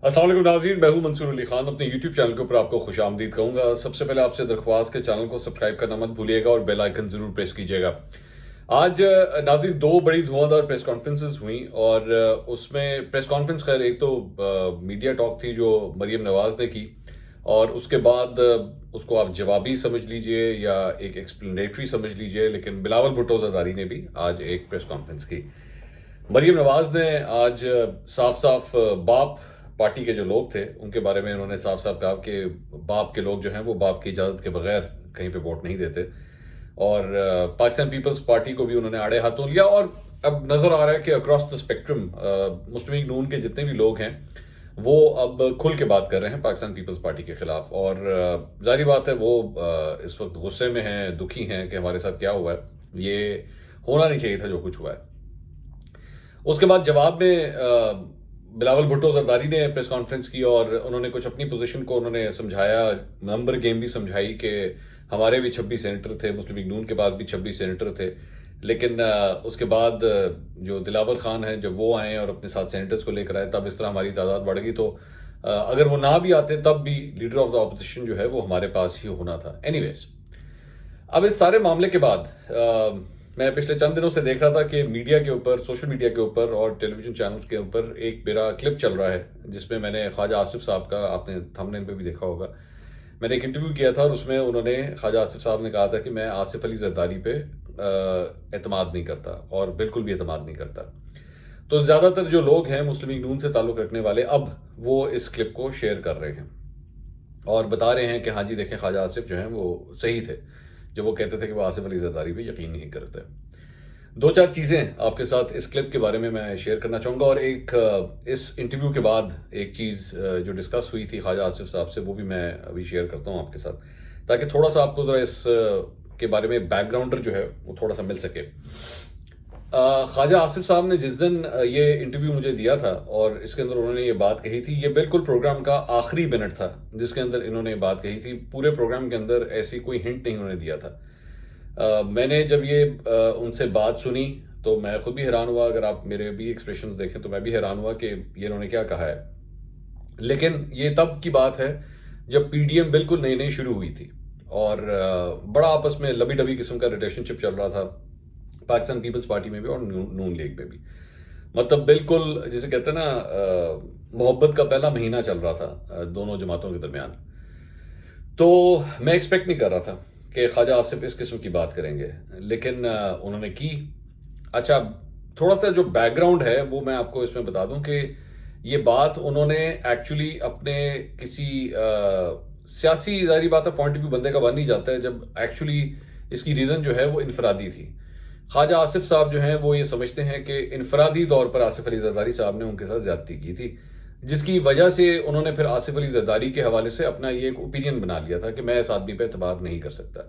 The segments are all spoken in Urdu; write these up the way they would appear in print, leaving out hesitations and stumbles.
السلام علیکم ناظرین، میں ہوں منصور علی خان. اپنے یوٹیوب چینل کے اوپر آپ کو خوش آمدید کہوں گا. سب سے پہلے آپ سے درخواست کے چینل کو سبسکرائب کرنا مت بھولیے گا اور بیل آئیکن ضرور پریس کیجیے گا. آج ناظرین دو بڑی دھواں پریس کانفرنسز ہوئیں اور اس میں پریس کانفرنس خیر ایک تو میڈیا ٹاک تھی جو مریم نواز نے کی، اور اس کے بعد اس کو آپ جوابی سمجھ لیجئے یا ایک ایکسپلینیٹری سمجھ لیجئے، لیکن بلاول بھٹو زرداری نے بھی آج ایک پریس کانفرنس کی. مریم نواز نے آج صاف صاف باپ پارٹی کے جو لوگ تھے ان کے بارے میں انہوں نے صاف صاف کہا کہ باپ کے لوگ جو ہیں وہ باپ کی اجازت کے بغیر کہیں پہ ووٹ نہیں دیتے، اور پاکستان پیپلز پارٹی کو بھی انہوں نے آڑے ہاتھوں لیا. اور اب نظر آ رہا ہے کہ across the spectrum Muslim League Noon کے جتنے بھی لوگ ہیں وہ اب کھل کے بات کر رہے ہیں پاکستان پیپلز پارٹی کے خلاف، اور ظاہری بات ہے وہ اس وقت غصے میں ہیں، دکھی ہیں کہ ہمارے ساتھ کیا ہوا ہے، یہ ہونا نہیں چاہیے تھا جو کچھ ہوا ہے. اس کے بعد جواب میں بلاول بھٹو زرداری نے پریس کانفرنس کی اور انہوں نے کچھ اپنی پوزیشن کو انہوں نے سمجھایا، نمبر گیم بھی سمجھائی کہ ہمارے بھی 26 سینیٹر تھے، مسلم لیگ نون کے پاس بھی 26 سینیٹر تھے، لیکن اس کے بعد جو دلاور خان ہیں جب وہ آئے اور اپنے ساتھ سینیٹرز کو لے کر آئے تب اس طرح ہماری تعداد بڑھ گئی. تو اگر وہ نہ بھی آتے تب بھی لیڈر آف دا اپوزیشن جو ہے وہ ہمارے پاس ہی ہونا تھا. اینی ویز، اب اس سارے معاملے کے بعد میں پچھلے چند دنوں سے دیکھ رہا تھا کہ میڈیا کے اوپر، سوشل میڈیا کے اوپر اور ٹیلی ویژن چینلز کے اوپر ایک میرا کلپ چل رہا ہے جس میں میں نے خواجہ آصف صاحب کا، آپ نے تھمب نیل پہ بھی دیکھا ہوگا، میں نے ایک انٹرویو کیا تھا اور اس میں انہوں نے، خواجہ آصف صاحب نے کہا تھا کہ میں آصف علی زرداری پہ اعتماد نہیں کرتا اور بالکل بھی اعتماد نہیں کرتا. تو زیادہ تر جو لوگ ہیں مسلم لیگ نون سے تعلق رکھنے والے اب وہ اس کلپ کو شیئر کر رہے ہیں اور بتا رہے ہیں کہ ہاں جی دیکھیں خواجہ آصف جو ہیں وہ صحیح تھے جب وہ کہتے تھے کہ وہ آصف علی زرداری پہ یقین نہیں کرتے. دو چار چیزیں آپ کے ساتھ اس کلپ کے بارے میں شیئر کرنا چاہوں گا، اور ایک اس انٹرویو کے بعد ایک چیز جو ڈسکس ہوئی تھی خواجہ آصف صاحب سے وہ بھی میں ابھی شیئر کرتا ہوں آپ کے ساتھ، تاکہ تھوڑا سا آپ کو ذرا اس کے بارے میں بیک گراؤنڈر جو ہے وہ تھوڑا سا مل سکے. خواجہ آصف صاحب نے جس دن یہ انٹرویو مجھے دیا تھا اور اس کے اندر انہوں نے یہ بات کہی تھی، یہ بالکل پروگرام کا آخری منٹ تھا جس کے اندر انہوں نے بات کہی تھی. پورے پروگرام کے اندر ایسی کوئی ہنٹ نہیں انہوں نے دیا تھا. میں نے جب یہ ان سے بات سنی تو میں خود بھی حیران ہوا. اگر آپ میرے بھی ایکسپریشنز دیکھیں تو میں بھی حیران ہوا کہ یہ انہوں نے کیا کہا ہے. لیکن یہ تب کی بات ہے جب پی ڈی ایم بالکل نئی نئی شروع ہوئی تھی اور بڑا آپس میں لبی ڈبی قسم کا ریلیشن شپ چل رہا تھا پاکستان پیپلز پارٹی میں بھی اور نون لیگ میں بھی. مطلب بالکل جسے کہتے ہیں نا محبت کا پہلا مہینہ چل رہا تھا دونوں جماعتوں کے درمیان. تو میں ایکسپیکٹ نہیں کر رہا تھا کہ خواجہ آصف اس قسم کی بات کریں گے، لیکن انہوں نے کی. اچھا، تھوڑا سا جو بیک گراؤنڈ ہے وہ میں آپ کو اس میں بتا دوں کہ یہ بات انہوں نے ایکچولی اپنے کسی سیاسی، ظاہری بات ہے پوائنٹ آف ویو بندے کا بن نہیں جاتا ہے جب ایکچولی اس کی ریزن جو ہے وہ انفرادی تھی. خواجہ آصف صاحب جو ہیں وہ یہ سمجھتے ہیں کہ انفرادی طور پر آصف علی زرداری صاحب نے ان کے ساتھ زیادتی کی تھی، جس کی وجہ سے انہوں نے پھر آصف علی زرداری کے حوالے سے اپنا یہ ایک اوپینین بنا لیا تھا کہ میں اس آدمی پہ اعتبار نہیں کر سکتا.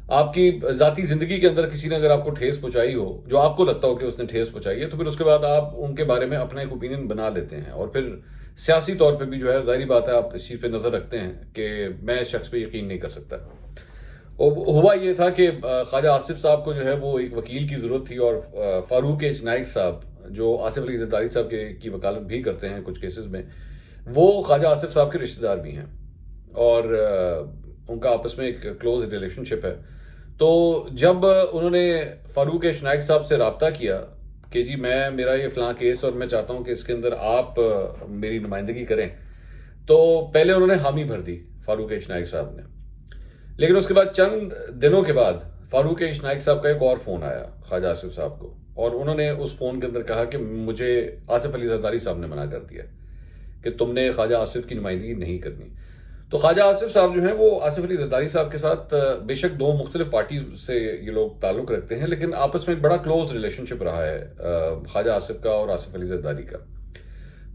آپ کی ذاتی زندگی کے اندر کسی نے اگر آپ کو ٹھیس پہنچائی ہو، جو آپ کو لگتا ہو کہ اس نے ٹھیس پہنچائی ہے، تو پھر اس کے بعد آپ ان کے بارے میں اپنا ایک اوپینین بنا لیتے ہیں اور پھر سیاسی طور پہ بھی جو ہے ظاہری بات ہے آپ اس چیز پہ نظر رکھتے ہیں کہ میں اس شخص پہ یقین نہیں کر سکتا. ہوا یہ تھا کہ خواجہ آصف صاحب کو جو ہے وہ ایک وکیل کی ضرورت تھی، اور فاروق ایچ نائک صاحب جو آصف علی زرداری صاحب کی وکالت بھی کرتے ہیں کچھ کیسز میں، وہ خواجہ آصف صاحب کے رشتہ دار بھی ہیں اور ان کا آپس میں ایک کلوز ریلیشن شپ ہے. تو جب انہوں نے فاروق ایچ نائک صاحب سے رابطہ کیا کہ جی میرا یہ فلاں کیس اور میں چاہتا ہوں کہ اس کے اندر آپ میری نمائندگی کریں، تو پہلے انہوں نے حامی بھر دی فاروق ایچ نائک صاحب نے. لیکن اس کے بعد چند دنوں کے بعد فاروق ایچ نائک صاحب کا ایک اور فون آیا خواجہ آصف صاحب کو، اور انہوں نے اس فون کے اندر کہا کہ مجھے آصف علی زرداری صاحب نے منع کر دیا کہ تم نے خواجہ آصف کی نمائندگی نہیں کرنی. تو خواجہ آصف صاحب جو ہیں وہ آصف علی زرداری صاحب کے ساتھ بے شک دو مختلف پارٹیز سے یہ لوگ تعلق رکھتے ہیں، لیکن آپس میں ایک بڑا کلوز ریلیشن شپ رہا ہے خواجہ آصف کا اور آصف علی زرداری کا.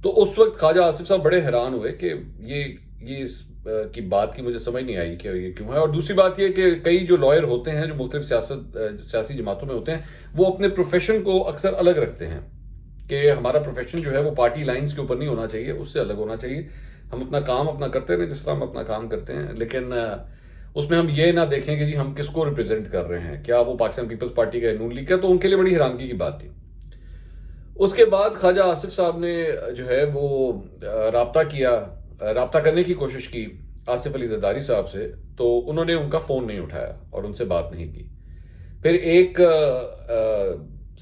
تو اس وقت خواجہ آصف صاحب بڑے حیران ہوئے کہ یہ اس کی بات کی مجھے سمجھ نہیں آئی کہ یہ کیوں ہے. اور دوسری بات یہ کہ کئی جو لائر ہوتے ہیں جو مختلف سیاسی جماعتوں میں ہوتے ہیں وہ اپنے پروفیشن کو اکثر الگ رکھتے ہیں کہ ہمارا پروفیشن جو ہے وہ پارٹی لائنز کے اوپر نہیں ہونا چاہیے، اس سے الگ ہونا چاہیے. ہم اپنا کام اپنا کرتے رہیں جس طرح ہم اپنا کام کرتے ہیں، لیکن اس میں ہم یہ نہ دیکھیں کہ جی ہم کس کو ریپرزینٹ کر رہے ہیں، کیا وہ پاکستان پیپلز پارٹی کا نون لیگ کا. تو ان کے لیے بڑی حیرانگی کی بات تھی. اس کے بعد خواجہ آصف صاحب نے جو ہے وہ رابطہ کرنے کی کوشش کی آصف علی زرداری صاحب سے، تو انہوں نے ان کا فون نہیں اٹھایا اور ان سے بات نہیں کی. پھر ایک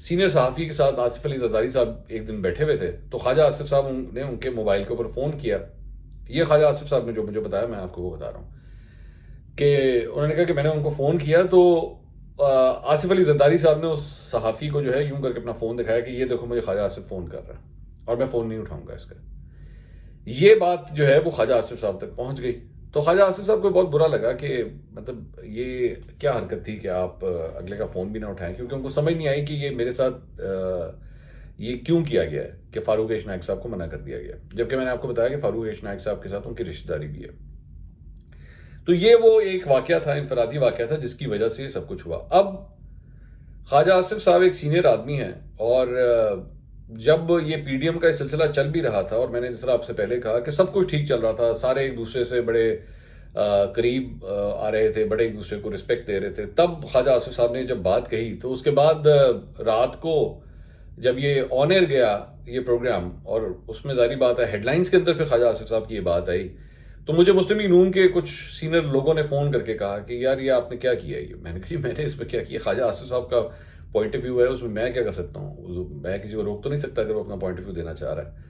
سینئر صحافی کے ساتھ آصف علی زرداری صاحب ایک دن بیٹھے ہوئے تھے، تو خواجہ آصف صاحب نے ان کے موبائل کے اوپر فون کیا. یہ خواجہ آصف صاحب نے جو مجھے بتایا، میں آپ کو وہ بتا رہا ہوں کہ انہوں نے کہا کہ میں نے ان کو فون کیا تو آصف علی زرداری صاحب نے اس صحافی کو جو ہے یوں کر کے اپنا فون دکھایا کہ یہ دیکھو مجھے خواجہ آصف فون کر رہا ہے اور میں فون نہیں اٹھاؤں گا اس کا. یہ بات جو ہے وہ خواجہ آصف صاحب تک پہنچ گئی. تو خواجہ آصف صاحب کو بہت برا لگا کہ مطلب یہ کیا حرکت تھی کہ آپ اگلے کا فون بھی نہ اٹھائیں، کیونکہ ان کو سمجھ نہیں آئی کہ یہ میرے ساتھ یہ کیوں کیا گیا ہے کہ فاروق ایش نائک صاحب کو منع کر دیا گیا، جبکہ میں نے آپ کو بتایا کہ فاروق ایش نائک صاحب کے ساتھ ان کی رشتہ داری بھی ہے. تو یہ وہ ایک واقعہ تھا، انفرادی واقعہ تھا، جس کی وجہ سے یہ سب کچھ ہوا. اب خواجہ آصف صاحب ایک سینئر آدمی ہیں، اور جب یہ پی ڈی ایم کا سلسلہ چل بھی رہا تھا، اور میں نے جس طرح آپ سے پہلے کہا کہ سب کچھ ٹھیک چل رہا تھا، سارے ایک دوسرے سے بڑے قریب آ رہے تھے، بڑے ایک دوسرے کو رسپیکٹ دے رہے تھے، تب خواجہ آصف صاحب نے جب بات کہی تو اس کے بعد رات کو جب یہ آن ایئر گیا یہ پروگرام، اور اس میں ظاہری بات ہے ہیڈ لائنز کے اندر پھر خواجہ آصف صاحب کی یہ بات آئی، تو مجھے مسلم لیگ نون کے کچھ سینئر لوگوں نے فون کر کے کہا کہ یار یہ آپ نے کیا کیا ہے. میں نے کہا جی میں نے اس پہ کیا کیا، خواجہ آصف صاحب کا پوائنٹ آف ویو ہے، اس میں کیا کر سکتا ہوں، میں کسی کو روک تو نہیں سکتا اگر وہ اپنا پوائنٹ آف ویو دینا چاہ رہا ہے.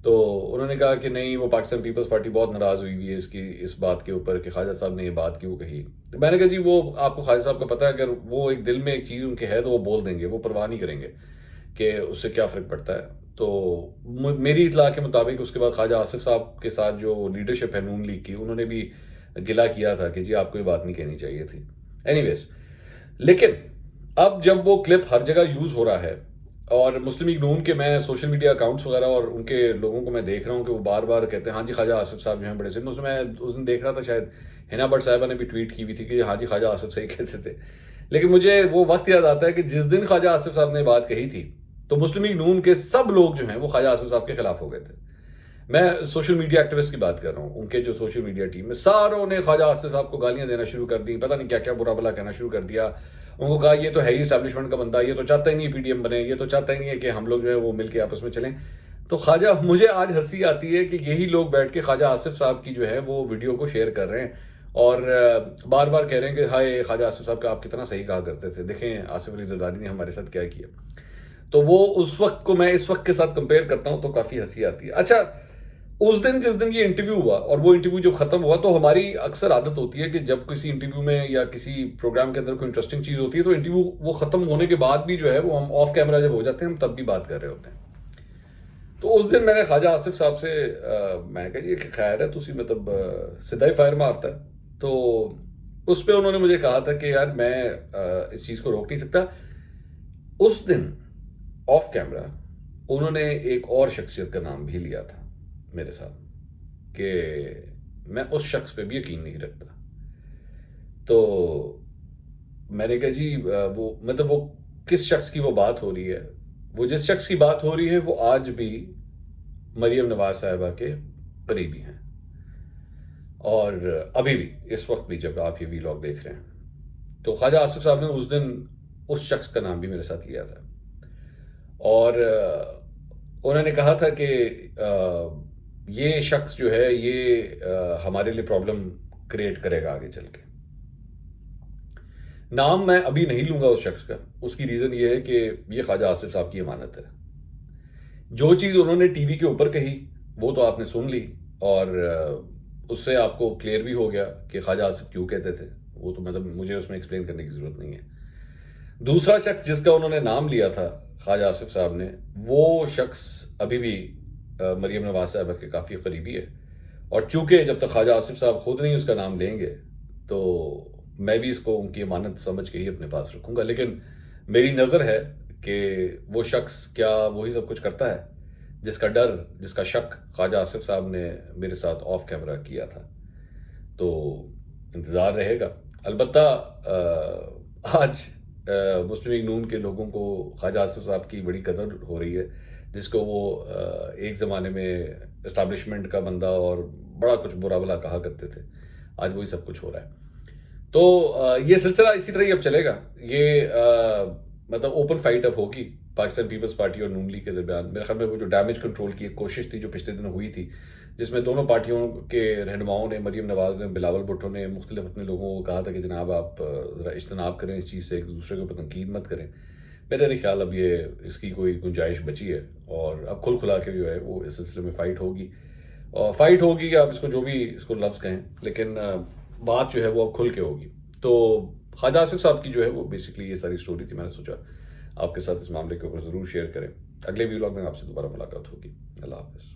تو انہوں نے کہا کہ نہیں، وہ پاکستان پیپلز پارٹی بہت ناراض ہوئی ہے اس بات کے اوپر کہ خواجہ صاحب نے یہ بات کیوں کہی. میں نے کہا جی وہ آپ کو خواجہ صاحب کا پتہ ہے، اگر وہ ایک دل میں ایک چیز ان کے ہے تو وہ بول دیں گے، وہ پرواہ نہیں کریں گے کہ اس سے کیا فرق پڑتا ہے. تو میری اطلاع کے مطابق اس کے بعد خواجہ آصف صاحب کے ساتھ جو لیڈرشپ ہے نون لیگ کی، انہوں نے بھی گلہ کیا تھا کہ جی آپ کو یہ بات نہیں کہنی چاہیے تھی. اینی ویز، لیکن اب جب وہ کلپ ہر جگہ یوز ہو رہا ہے، اور مسلم لیگ نون کے میں سوشل میڈیا اکاؤنٹس وغیرہ اور ان کے لوگوں کو میں دیکھ رہا ہوں کہ وہ بار بار کہتے ہیں ہاں جی خواجہ آصف صاحب جو ہیں بڑے سے، میں اس دن دیکھ رہا تھا شاید حنا بٹ صاحبہ نے بھی ٹویٹ کی ہوئی تھی کہ ہاں جی خواجہ آصف صحیح کہتے تھے. لیکن مجھے وہ وقت یاد آتا ہے کہ جس دن خواجہ آصف صاحب نے بات کہی تھی تو مسلم لیگ نون کے سب لوگ جو ہیں وہ خواجہ آصف صاحب کے خلاف ہو گئے تھے. میں سوشل میڈیا ایکٹیوسٹ کی بات کر رہا ہوں، ان کے جو سوشل میڈیا ٹیم میں ساروں نے خواجہ آصف صاحب کو گالیاں دینا شروع کر دی، پتہ نہیں کیا کیا برا بھلا کہنا شروع کر دیا. ان کو کہا یہ تو ہے ہی اسٹیبلشمنٹ کا بندہ، یہ تو چاہتا ہی نہیں پی ڈی ایم بنے، یہ تو چاہتا ہی نہیں ہے کہ ہم لوگ جو ہے وہ مل کے آپس میں چلیں. تو مجھے آج ہنسی آتی ہے کہ یہی لوگ بیٹھ کے خواجہ آصف صاحب کی جو ہے وہ ویڈیو کو شیئر کر رہے ہیں اور بار بار کہہ رہے ہیں کہ ہائے خواجہ آصف صاحب کا آپ کتنا صحیح کہا کرتے تھے، دیکھیں آصف علی زرداری نے ہمارے ساتھ کیا کیا. تو وہ اس وقت کو میں اس وقت کے ساتھ کمپیئر کرتا ہوں تو کافی ہنسی آتی ہے. اچھا، اس دن جس دن یہ انٹرویو ہوا اور وہ انٹرویو جب ختم ہوا، تو ہماری اکثر عادت ہوتی ہے کہ جب کسی انٹرویو میں یا کسی پروگرام کے اندر کوئی انٹرسٹنگ چیز ہوتی ہے تو انٹرویو وہ ختم ہونے کے بعد بھی جو ہے وہ ہم آف کیمرہ جب ہو جاتے ہیں ہم تب بھی بات کر رہے ہوتے ہیں. تو اس دن میں نے خواجہ آصف صاحب سے میں کہا یہ خیر ہے تسی مطلب سیدھا ہی فائر مارتا ہے. تو اس پہ انہوں نے مجھے کہا تھا کہ یار میں اس چیز کو روک نہیں سکتا. اس دن آف کیمرہ انہوں نے ایک اور شخصیت کا نام بھی لیا تھا میرے ساتھ کہ میں اس شخص پہ بھی یقین نہیں رکھتا. تو میں نے کہا جی وہ کس شخص کی وہ بات ہو رہی ہے؟ وہ جس شخص کی بات ہو رہی ہے وہ آج بھی مریم نواز صاحبہ کے قریبی ہیں، اور ابھی بھی اس وقت بھی جب آپ یہ ویلاگ دیکھ رہے ہیں تو خواجہ آصف صاحب نے اس دن اس شخص کا نام بھی میرے ساتھ لیا تھا، اور انہوں نے کہا تھا کہ یہ شخص جو ہے یہ ہمارے لیے پرابلم کریٹ کرے گا آگے چل کے. نام میں ابھی نہیں لوں گا اس شخص کا، اس کی ریزن یہ ہے کہ یہ خواجہ آصف صاحب کی امانت ہے. جو چیز انہوں نے ٹی وی کے اوپر کہی وہ تو آپ نے سن لی، اور اس سے آپ کو کلیئر بھی ہو گیا کہ خواجہ آصف کیوں کہتے تھے، وہ تو مطلب مجھے اس میں ایکسپلین کرنے کی ضرورت نہیں ہے. دوسرا شخص جس کا انہوں نے نام لیا تھا خواجہ آصف صاحب نے، وہ شخص ابھی بھی مریم نواز صاحبہ کے کافی قریبی ہے، اور چونکہ جب تک خواجہ آصف صاحب خود نہیں اس کا نام لیں گے تو میں بھی اس کو ان کی امانت سمجھ کے ہی اپنے پاس رکھوں گا. لیکن میری نظر ہے کہ وہ شخص کیا وہی سب کچھ کرتا ہے جس کا ڈر، جس کا شک خواجہ آصف صاحب نے میرے ساتھ آف کیمرہ کیا تھا. تو انتظار رہے گا. البتہ آج مسلم لیگ نون کے لوگوں کو خواجہ آصف صاحب کی بڑی قدر ہو رہی ہے، جس کو وہ ایک زمانے میں اسٹیبلشمنٹ کا بندہ اور بڑا کچھ برا بلا کہا کرتے تھے. آج وہی سب کچھ ہو رہا ہے. تو یہ سلسلہ اسی طرح ہی اب چلے گا. یہ مطلب اوپن فائٹ اب ہوگی پاکستان پیپلز پارٹی اور نون لیگ کے درمیان میرے خیال میں وہ جو ڈیمیج کنٹرول کی ایک کوشش تھی جو پچھلے دن ہوئی تھی، جس میں دونوں پارٹیوں کے رہنماؤں نے، مریم نواز نے، بلاول بھٹو نے، مختلف اپنے لوگوں کو کہا تھا کہ جناب آپ ذرا اجتناب کریں اس چیز سے، ایک دوسرے کے اوپر تنقید مت کریں. میرا نہیں خیال اب یہ اس کی کوئی گنجائش بچی ہے، اور اب کھل کھلا کے جو ہے وہ اس سلسلے میں فائٹ ہوگی. اور فائٹ ہوگی یا آپ اس کو جو بھی اس کو لفظ کہیں، لیکن بات جو ہے وہ اب کھل کے ہوگی. تو خواجہ آصف صاحب کی جو ہے وہ بیسکلی یہ ساری سٹوری تھی. میں نے سوچا آپ کے ساتھ اس معاملے کے اوپر ضرور شیئر کریں. اگلے ویلاگ میں آپ سے دوبارہ ملاقات ہوگی. اللہ حافظ.